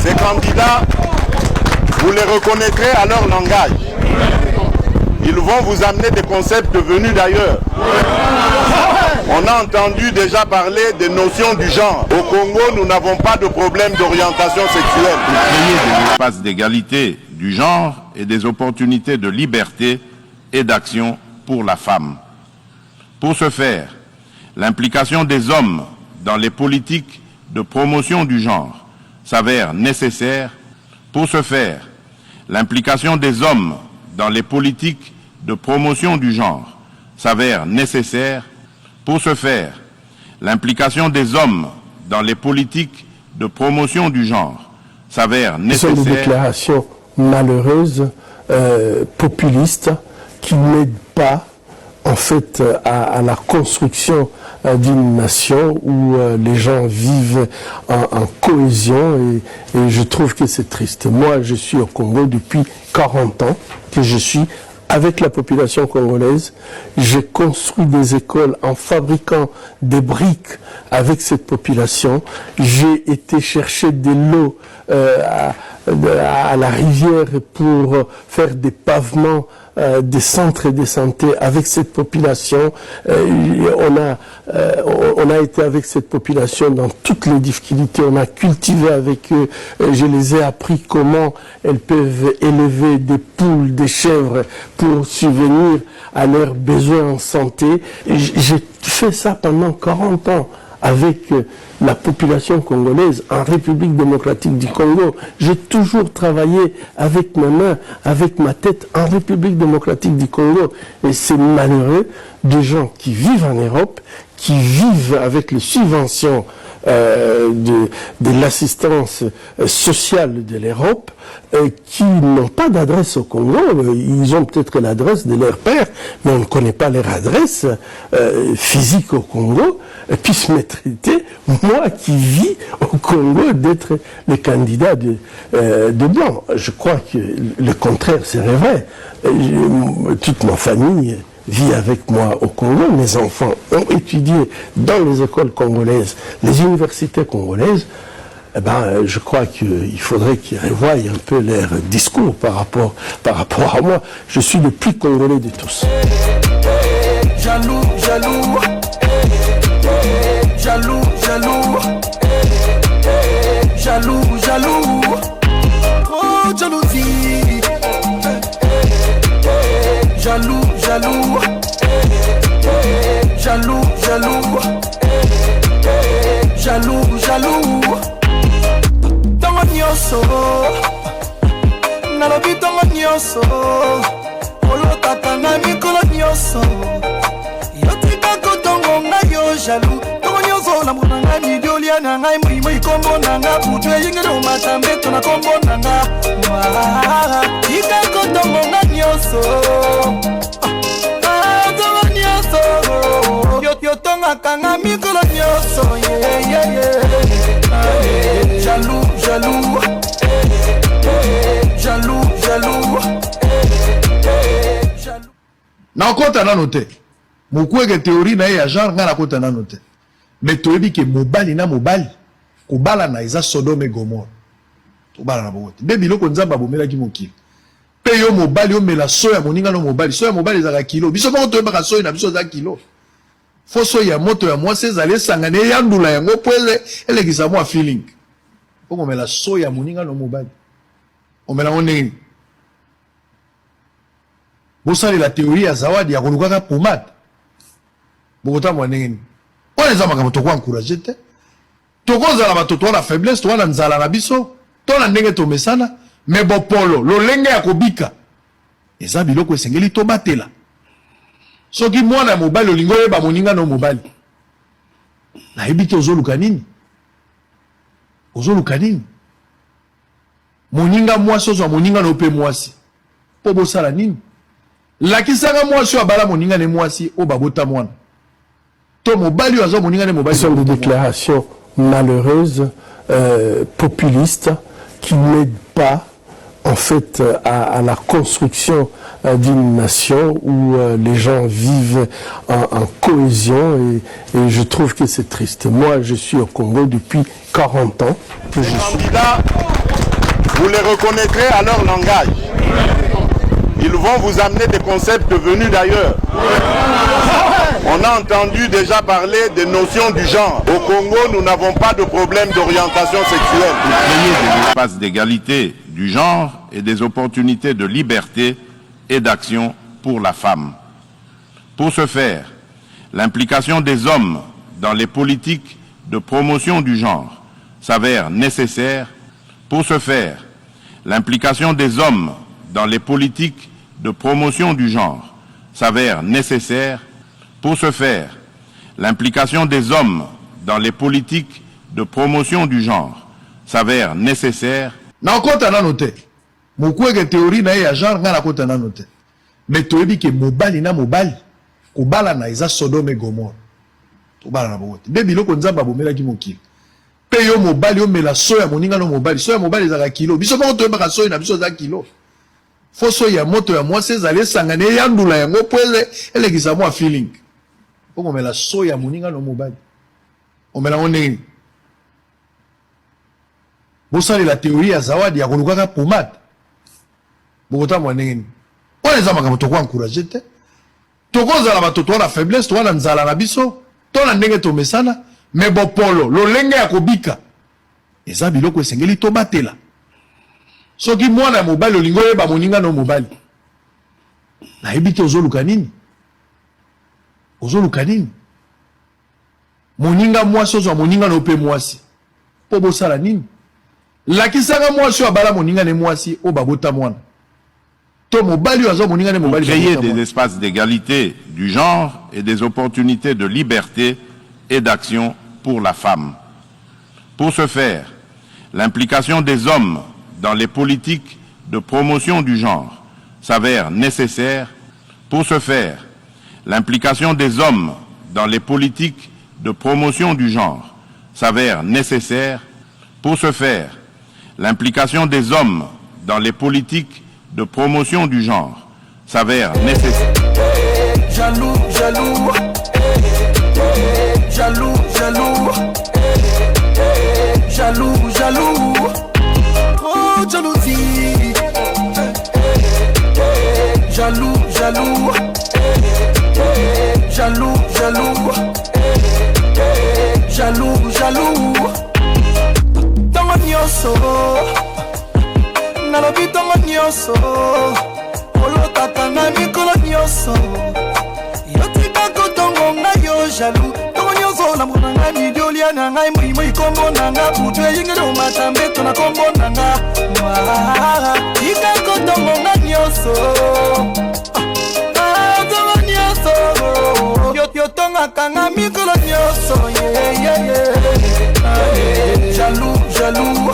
Ces candidats, vous les reconnaîtrez à leur langage. Ils vont vous amener des concepts venus d'ailleurs. On a entendu déjà parler des notions du genre. Au Congo, nous n'avons pas de problème d'orientation sexuelle. Créer des espaces d'égalité du genre et des opportunités de liberté et d'action pour la femme. Pour ce faire, l'implication des hommes dans les politiques de promotion du genre s'avère nécessaire. Pour ce faire, l'implication des hommes dans les politiques de promotion du genre s'avère nécessaire. Pour ce faire, l'implication des hommes dans les politiques de promotion du genre s'avère nécessaire. Ce sont des déclarations malheureuses, populistes, qui n'aident pas en fait à la construction d'une nation où les gens vivent en cohésion et je trouve que c'est triste. Moi, je suis au Congo depuis 40 ans, que je suis avec la population congolaise. J'ai construit des écoles en fabriquant des briques avec cette population. J'ai été chercher des lots à la rivière pour faire des pavements, des centres de santé avec cette population. On a été avec cette population dans toutes les difficultés. On a cultivé avec eux. Je les ai appris comment elles peuvent élever des poules, des chèvres pour subvenir à leurs besoins en santé. J'ai fait ça pendant 40 ans avec la population congolaise en République démocratique du Congo. J'ai toujours travaillé avec mes mains, avec ma tête en République démocratique du Congo. Et c'est malheureux des gens qui vivent en Europe, qui vivent avec les subventions de l'assistance sociale de l'Europe, qui n'ont pas d'adresse au Congo. Ils ont peut-être l'adresse de leur père, mais on ne connaît pas leur adresse physique au Congo, puissent me traiter, moi qui vis au Congo, d'être le candidat de blanc. Je crois que le contraire serait vrai. Toute ma famille vit avec moi au Congo. Mes enfants ont étudié dans les écoles congolaises, les universités congolaises. Eh ben, je crois qu'il faudrait qu'ils revoient un peu leur discours par rapport à moi. Je suis le plus congolais de tous. Jaloux, jaloux, jaloux, jaloux, jaloux, jaloux, oh jalousie, jaloux, jaloux, jaloux, jaloux, jaloux, jaloux. Tongo nyonso, nalobi tongo nyonso, olotaka na mikolo nyonso. Yotika kotongo nga yo jaloux, tongo nyonso na mwana nga midiolia na ngai mwimo ikombo na nga butu eyingelo matambe to na kombo na nga. Tika kotongo nga nyonso, tongo nyonso, yotongaka nga mikolo nyonso, yeah yeah yeah. Jaloux, jaloux, jaloux, jaloux, jaloux. Na okota nano te. Mokwege théorie na ya genre nga na kota nano te. Mais toyebi ke mobali na mobali kobala na eza Sodome Gomorrhe. Tobala na bote. Be biloko nzamba bomela ki mokili. Pe yo mobali o mela soya moninga no mobali. Soya mobali ezaka kilo. Biso ba toyeba soya na biso za kilo. Fo soya moto ya mwasi ezale sangane yandula yango poele elekisa mwa feeling. Poko mela soya moninga no mobali. Omela oneni. Bosali la théorie ya zawadi ya kolukaka pomade. Bokota mwanengeni. On les a makambo toko encourager te. Toko zala batoto na faiblesse, to na nzala na biso, to na ndenge to mesana, mais bopolo, lo lenge ya kobika. Eza biloko esengeli to batela. Soki mwana mobali olingo yeba moninga no mobali. Na ebite ozoluka nini? Ozoluka nini? Moninga mwasi ozwa moninga no pe mwasi. Po bosala nini? Lakisanga mwasi abala moninga ne mwasi o babota mwana. To mobali azo moninga ne mobali. Ce sont des déclarations malheureuses, populistes, qui n'aident pas en fait à la construction d'une nation où les gens vivent en cohésion et je trouve que c'est triste. Moi, je suis au Congo depuis 40 ans. Les candidats, Vous les reconnaîtrez à leur langage. Ils vont vous amener des concepts venus d'ailleurs. On a entendu déjà parler des notions du genre. Au Congo, nous n'avons pas de problème d'orientation sexuelle. Pour créer des espaces d'égalité du genre et des opportunités de liberté et d'action pour la femme. Pour ce faire, l'implication des hommes dans les politiques de promotion du genre s'avère nécessaire. Pour ce faire, l'implication des hommes dans les politiques de promotion du genre s'avère nécessaire. Pour ce faire, l'implication des hommes dans les politiques de promotion du genre s'avère nécessaire. Na kota na note. Mukwege théorie na ya genre ngana kota na note. Mais toyebi ke mobali na mobali kobala na eza Sodome et Gomorrhe. Tobala na bote. Bebi loko nzamba bomela ki mokili. Pe yo mobali yo mela soya moninga no mobali. Soya mobali za kilo. Biso ba to ba soya na biso za kilo. Fo soya moto ya mwasi ezali sangane yandula yango pwele elekisa mwa feeling. Omo mela soya moninga no mobali. Omela oneni. Bosali la théorie ya zawadi ya kolukaka pomade. Bokota mwanengeni. Wana eza makambo toko encourager te. Toko zala batoto na faiblesse, to na nzala na biso, to na ndenge to mesana, mais bopolo, lolenge ya kobika. Eza biloko esengeli to batela. Soki mwana mobali olingo yeba moninga no mobali. Na ebite ozoluka nini? Ozoluka nini? Moninga mwasi ozwa moninga no pe mwasi. Po bosala nini? Lakisanga mwasi wa bala moninga ne mwasi o babota mwana. Pour créer des espaces d'égalité du genre et des opportunités de liberté et d'action pour la femme. Pour ce faire, l'implication des hommes dans les politiques de promotion du genre s'avère nécessaire. Pour ce faire, l'implication des hommes dans les politiques de promotion du genre s'avère nécessaire. Pour ce faire, l'implication des hommes dans les politiques de promotion du genre s'avère nécessaire. Jaloux, jaloux, jaloux, jaloux, jaloux, jaloux, oh jalousie, jaloux, jaloux, jaloux, jaloux, jaloux, jaloux, dans mon yoso. Nalobi tongo nyoso olotaka na mikolo nyoso yotika kotongo ngai yo jaloux tongo nyoso na mwana ngai midiolia na ngai moi kombo na nga kutu eyingi no matambe to na kombo na nga tika kotongo ngai nyoso tongo nyoso yotonga kanga mikolo nyoso jaloux jaloux